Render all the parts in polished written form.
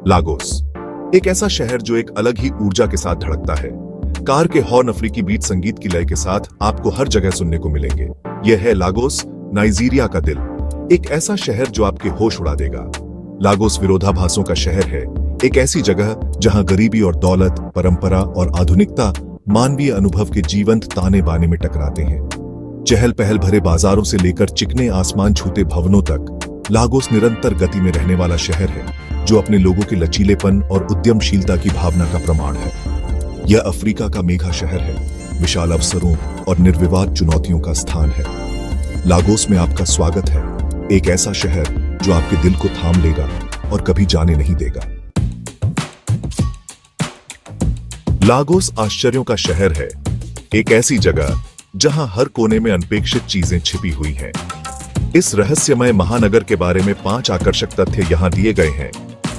Lagos एक ऐसा शहर जो एक अलग ही ऊर्जा के साथ धड़कता है। कार के हॉर्न, अफ्रीकी बीट संगीत की लय के साथ आपको हर जगह सुनने को मिलेंगे। यह है लागोस, नाइजीरिया का दिल, एक ऐसा शहर जो आपके होश उड़ा देगा। लागोस विरोधाभासों का शहर है, एक ऐसी जगह जहां गरीबी और दौलत, परंपरा और आधुनिकता मानवीय अनुभव के जीवंत ताने बाने में टकराते हैं। चहल पहल भरे बाजारों से लेकर चिकने आसमान छूते भवनों तक, लागोस निरंतर गति में रहने वाला शहर है जो अपने लोगों के लचीलेपन और उद्यमशीलता की भावना का प्रमाण है। यह अफ्रीका का मेघा शहर है, विशाल अवसरों और निर्विवाद चुनौतियों का स्थान है। लागोस में आपका स्वागत है, एक ऐसा शहर जो आपके दिल को थाम लेगा और कभी जाने नहीं देगा। लागोस आश्चर्यों का शहर है, एक ऐसी जगह जहां हर कोने में अनपेक्षित चीजें छिपी हुई हैं। इस रहस्यमय महानगर के बारे में 5 आकर्षक तथ्य यहां दिए गए हैं।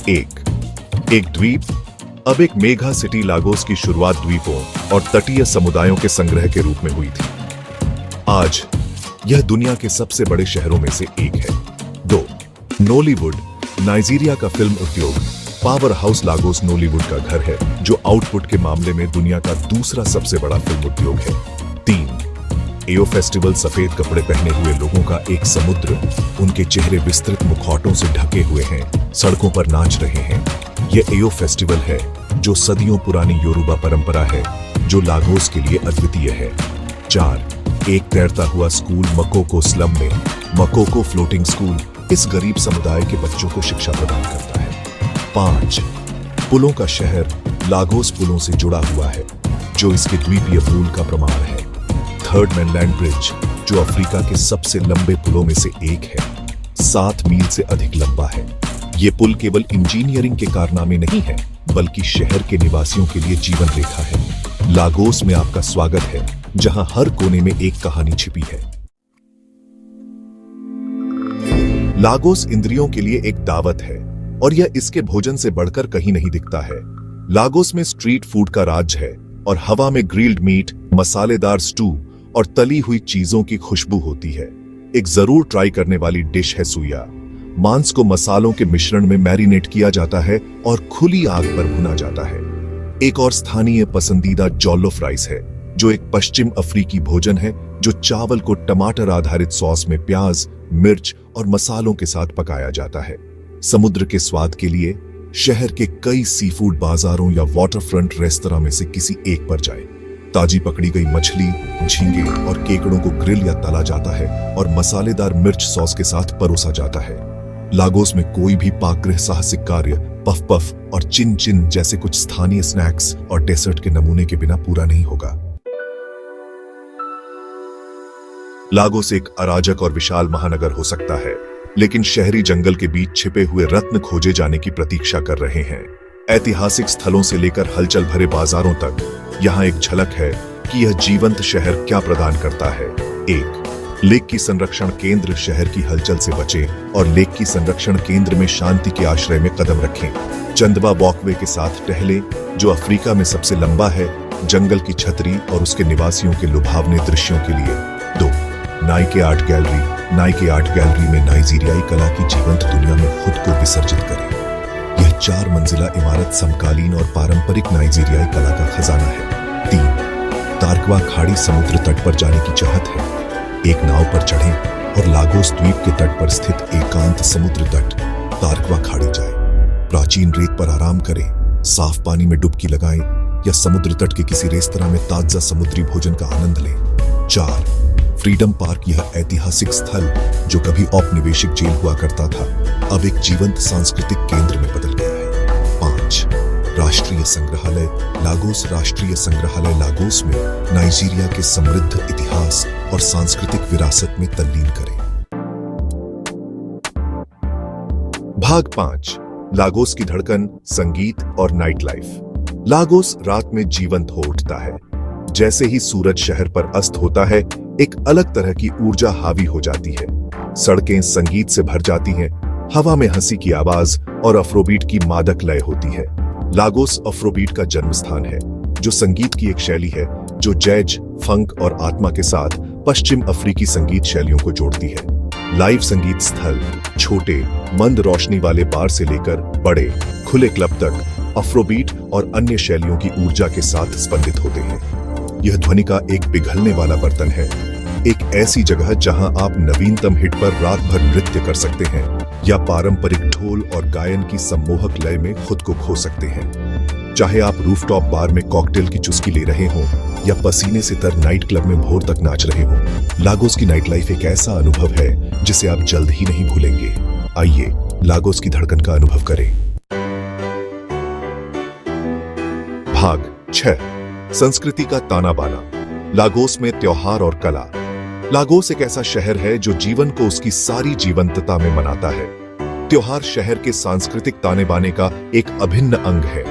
एक द्वीप। अब एक मेगा सिटी लागोस की शुरुआत द्वीपों और तटीय समुदायों के संग्रह के रूप में हुई थी। आज यह दुनिया के सबसे बड़े शहरों में से एक है। 2 नोलीवुड। नाइजीरिया का फिल्म उद्योग पावर हाउस लागोस नोलीवुड का घर है, जो आउटपुट के मामले में दुनिया का दूसरा सबसे बड़ा फिल्म उद्योग है। 3 एओ फेस्टिवल। सफेद कपड़े पहने हुए लोगों का एक समुद्र, उनके चेहरे विस्तृत मुखौटों से ढके हुए हैं, सड़कों पर नाच रहे हैं। यह एओ फेस्टिवल है जो सदियों पुरानी योरूबा परंपरा है, जो लागोस के लिए अद्वितीय है। 4 एक तैरता हुआ स्कूल मकोको स्लम में। मकोको फ्लोटिंग स्कूल इस गरीब समुदाय के बच्चों को शिक्षा प्रदान करता है। 5 पुलों का शहर। लागोस पुलों से जुड़ा हुआ है, जो इसके द्वीपीय मूल का प्रमाण है। 3rd मेनलैंड ब्रिज, जो अफ्रीका के सबसे लंबे पुलों में से एक है, 7 मील से अधिक लंबा है। ये पुल केवल इंजीनियरिंग के कारनामे नहीं है, बल्कि शहर के निवासियों के लिए जीवन रेखा है। लागोस में आपका स्वागत है, जहां हर कोने में एक कहानी छिपी है। लागोस इंद्रियों के लिए एक दावत है, और यह इसके भोजन से बढ़कर कहीं नहीं दिखता है। लागोस में स्ट्रीट फूड का राज है, और हवा में ग्रिल्ड मीट, मसालेदार स्टू और तली हुई चीजों की खुशबू होती है। एक जरूर ट्राई करने वाली डिश है सुया। मांस को मसालों के मिश्रण में मैरिनेट किया जाता है और खुली आग पर भुना जाता है। एक और स्थानीय पसंदीदा जॉलोफ राइस है, जो एक पश्चिम अफ्रीकी भोजन है जो चावल को टमाटर आधारित सॉस में प्याज, मिर्च और मसालों के साथ पकाया जाता है। समुद्र के स्वाद के लिए शहर के कई सीफूड बाजारों या वाटरफ्रंट रेस्तरां में से किसी एक पर जाएं। ताजी पकड़ी गई मछली, झींगे और केकड़ों को ग्रिल या तला जाता है और मसालेदार मिर्च सॉस के साथ परोसा जाता है। लागोस में कोई भी पाकगृह साहसिक कार्य पफ पफ और चिन चिन जैसे कुछ स्थानीय स्नैक्स और डेसर्ट के नमूने के बिना पूरा नहीं होगा। लागोस एक अराजक और विशाल महानगर हो सकता है, लेकिन शहरी जंगल के बीच छिपे हुए रत्न खोजे जाने की प्रतीक्षा कर रहे हैं। ऐतिहासिक स्थलों से लेकर हलचल भरे बाजारों तक, यहाँ एक झलक है कि यह जीवंत शहर क्या प्रदान करता है। 1 लेक की संरक्षण केंद्र। शहर की हलचल से बचें और लेक की संरक्षण केंद्र में शांति के आश्रय में कदम रखें। चंदवा वॉकवे के साथ टहलें, जो अफ्रीका में सबसे लंबा है, जंगल की छतरी और उसके निवासियों के लुभावने दृश्यों के लिए। 2 Nike art gallery. Nike art gallery में नाइजीरियाई कला की जीवंत दुनिया में खुद को विसर्जित करें। यह 4 मंजिला इमारत समकालीन और पारंपरिक नाइजीरियाई कला का खजाना है। 3 तारकवा खाड़ी। समुद्र तट पर जाने की चाहत है? एक नाव पर चढ़ें और लागोस द्वीप के तट पर स्थित एकांत समुद्र तट तारकवा खाड़ी जाएं। प्राचीन रेत पर आराम करें, साफ पानी में डुबकी लगाएं या समुद्र तट के किसी रेस्तरां में ताजा समुद्री भोजन का आनंद लें। 4 फ्रीडम पार्क। यह ऐतिहासिक स्थल, जो कभी औपनिवेशिक जेल हुआ करता था, अब एक जीवंत सांस्कृतिक केंद्र में बदल गया है। 5 राष्ट्रीय संग्रहालय। लागोस राष्ट्रीय संग्रहालय लागोस में नाइजीरिया के समृद्ध इतिहास और सांस्कृतिक विरासत में तल्लीन करें। भाग 5 लागोस की धड़कन, संगीत और नाइट लाइफ। लागोस रात में जीवंत हो उठता है। जैसे ही सूरज शहर पर अस्त होता है, एक अलग तरह की ऊर्जा हावी हो जाती है। सड़कें संगीत से भर जाती हैं, हवा में हंसी की आवाज और अफ्रोबीट की मादक लय होती है। लागोस अफ्रोबीट का जन्म स्थान है, जो संगीत की एक शैली है जो जैज, फंक और आत्मा के साथ पश्चिम अफ्रीकी संगीत शैलियों को जोड़ती है। लाइव संगीत स्थल छोटे मंद रोशनी वाले बार से लेकर बड़े खुले क्लब तक अफ्रोबीट और अन्य शैलियों की ऊर्जा के साथ स्पंदित होते हैं। यह ध्वनि का एक पिघलने वाला बर्तन है, एक ऐसी जगह जहां आप नवीनतम हिट पर रात भर नृत्य कर सकते हैं या पारंपरिक ढोल और गायन की सम्मोहक लय में खुद को खो सकते हैं। चाहे आप रूफटॉप बार में कॉकटेल की चुस्की ले रहे हों या पसीने से तर नाइट क्लब में भोर तक नाच रहे हों, लागोस की नाइट लाइफ एक ऐसा अनुभव है जिसे आप जल्द ही नहीं भूलेंगे। आइए लागोस की धड़कन का अनुभव करें। भाग 6, संस्कृति का ताना बाना। लागोस में त्योहार और कला। लागोस एक ऐसा शहर है जो जीवन को उसकी सारी जीवंतता में मनाता है। त्योहार शहर के सांस्कृतिक ताने बाने का एक अभिन्न अंग है,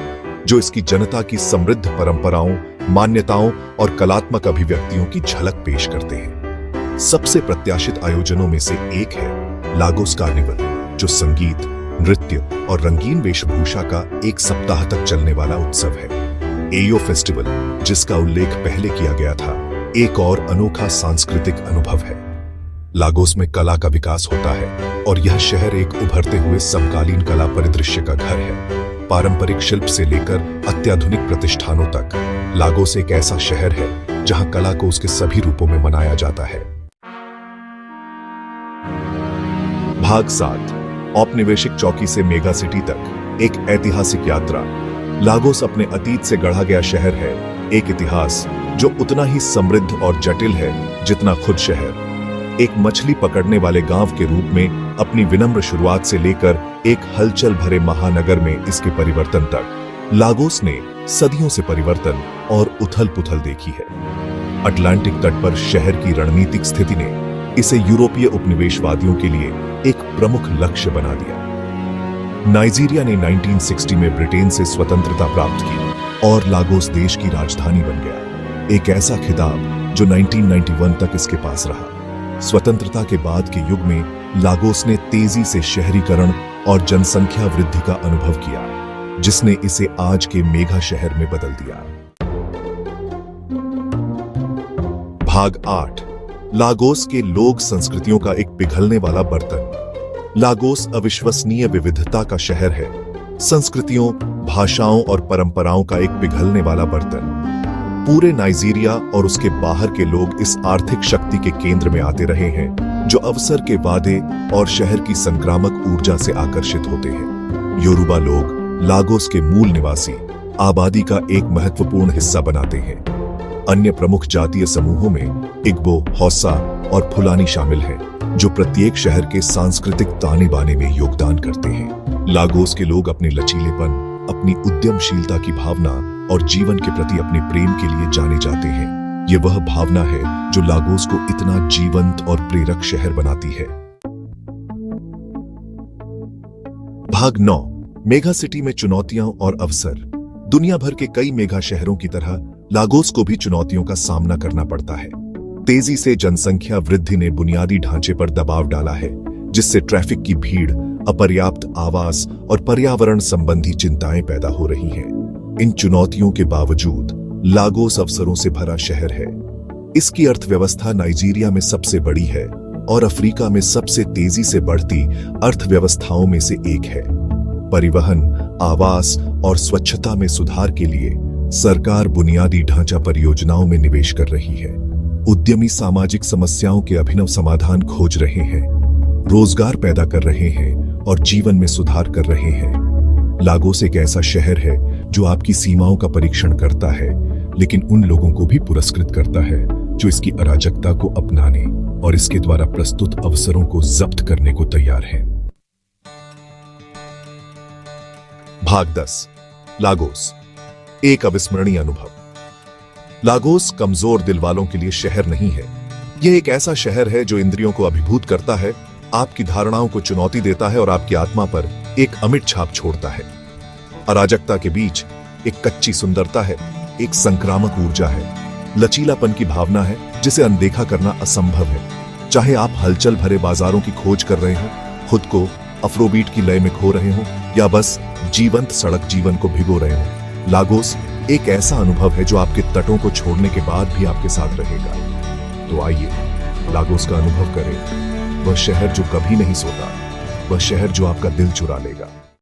जो इसकी जनता की समृद्ध परंपराओं, मान्यताओं और कलात्मक अभिव्यक्तियों की झलक पेश करते हैं। सबसे प्रत्याशित आयोजनों में से एक है लागोस कार्निवल, जो संगीत, नृत्य और रंगीन वेशभूषा का एक सप्ताह तक चलने वाला उत्सव है। एयो फेस्टिवल, जिसका उल्लेख पहले किया गया था, एक और अनोखा सांस्कृतिक अनुभव है। लागोस में कला का विकास होता है और यह शहर एक उभरते हुए समकालीन कला परिदृश्य का घर है। पारंपरिक शिल्प से लेकर अत्याधुनिक प्रतिष्ठानों तक, लागोस एक ऐसा शहर है जहां कला को उसके सभी रूपों में मनाया जाता है। भाग 7, औपनिवेशिक चौकी से मेगा सिटी तक एक ऐतिहासिक यात्रा। लागोस अपने अतीत से गढ़ा गया शहर है, एक इतिहास जो उतना ही समृद्ध और जटिल है जितना खुद शहर। एक मछली पकड़ने वाले गांव के रूप में अपनी विनम्र शुरुआत से लेकर एक हलचल भरे महानगर में इसके परिवर्तन तक, लागोस ने सदियों से परिवर्तन और उथल-पुथल देखी है। अटलांटिक तट पर शहर की रणनीतिक स्थिति ने इसे यूरोपीय उपनिवेशवादियों के लिए एक प्रमुख लक्ष्य बना दिया। नाइजीरिया ने 1960 में ब्रिटेन से स्वतंत्रता प्राप्त की और लागोस देश की राजधानी बन गया, एक ऐसा खिताब जो 1991 तक इसके पास रहा। स्वतंत्रता के बाद के युग में लागोस ने तेजी से शहरीकरण और जनसंख्या वृद्धि का अनुभव किया, जिसने इसे आज के मेगा शहर में बदल दिया। भाग 8, लागोस के लोक संस्कृतियों का एक पिघलने वाला बर्तन। लागोस अविश्वसनीय विविधता का शहर है, संस्कृतियों, भाषाओं और परंपराओं का एक पिघलने वाला बर्तन। पूरे नाइजीरिया और उसके बाहर के लोग इस आर्थिक शक्ति के केंद्र में आते रहे हैं, जो अवसर के वादे और शहर की संक्रामक ऊर्जा से आकर्षित होते हैं। योरूबा लोग लागोस के मूल निवासी आबादी का एक महत्वपूर्ण हिस्सा बनाते हैं। अन्य प्रमुख जातीय समूहों में इग्बो, हौसा और फुलानी शामिल हैं, जो प्रत्येक शहर के सांस्कृतिक ताने बाने में योगदान करते हैं। लागोस के लोग अपने लचीलेपन, अपनी उद्यमशीलता की भावना और जीवन के प्रति अपने प्रेम के लिए जाने जाते हैं। ये वह भावना है जो लागोस को इतना जीवंत और प्रेरक शहर बनाती है। भाग 9, मेगा सिटी में चुनौतियां और अवसर। दुनिया भर के कई मेगा शहरों की तरह लागोस को भी चुनौतियों का सामना करना पड़ता है। तेजी से जनसंख्या वृद्धि ने बुनियादी ढांचे पर दबाव डाला है, जिससे ट्रैफिक की भीड़, अपर्याप्त आवास और पर्यावरण संबंधी चिंताएं पैदा हो रही हैं। इन चुनौतियों के बावजूद लागोस अवसरों से भरा शहर है। इसकी अर्थव्यवस्था नाइजीरिया में सबसे बड़ी है और अफ्रीका में सबसे तेजी से बढ़ती अर्थव्यवस्थाओं में से एक है। परिवहन, आवास और स्वच्छता में सुधार के लिए सरकार बुनियादी ढांचा परियोजनाओं में निवेश कर रही है। उद्यमी सामाजिक समस्याओं के अभिनव समाधान खोज रहे हैं, रोजगार पैदा कर रहे हैं और जीवन में सुधार कर रहे हैं। लागोस एक ऐसा शहर है जो आपकी सीमाओं का परीक्षण करता है, लेकिन उन लोगों को भी पुरस्कृत करता है जो इसकी अराजकता को अपनाने और इसके द्वारा प्रस्तुत अवसरों को जब्त करने को तैयार हैं। भाग 10, लागोस, एक अविस्मरणीय अनुभव। लागोस कमजोर दिल वालों के लिए शहर नहीं है। यह एक ऐसा शहर है जो इंद्रियों को अभिभूत करता है, आपकी धारणाओं को चुनौती देता है और आपकी आत्मा पर एक अमिट छाप छोड़ता है। अराजकता के बीच एक कच्ची सुंदरता है, एक संक्रामक ऊर्जा है, लचीलापन की भावना है जिसे अनदेखा करना असंभव है। चाहे आप हलचल भरे बाजारों की खोज कर रहे हो, खुद को अफ्रोबीट की लय में खो रहे हो या बस जीवंत सड़क जीवन को भिगो रहे हो, लागोस एक ऐसा अनुभव है जो आपके तटों को छोड़ने के बाद भी आपके साथ रहेगा। तो आइए लागोस का अनुभव करें। वह शहर जो कभी नहीं सोता, वह शहर जो आपका दिल चुरा लेगा।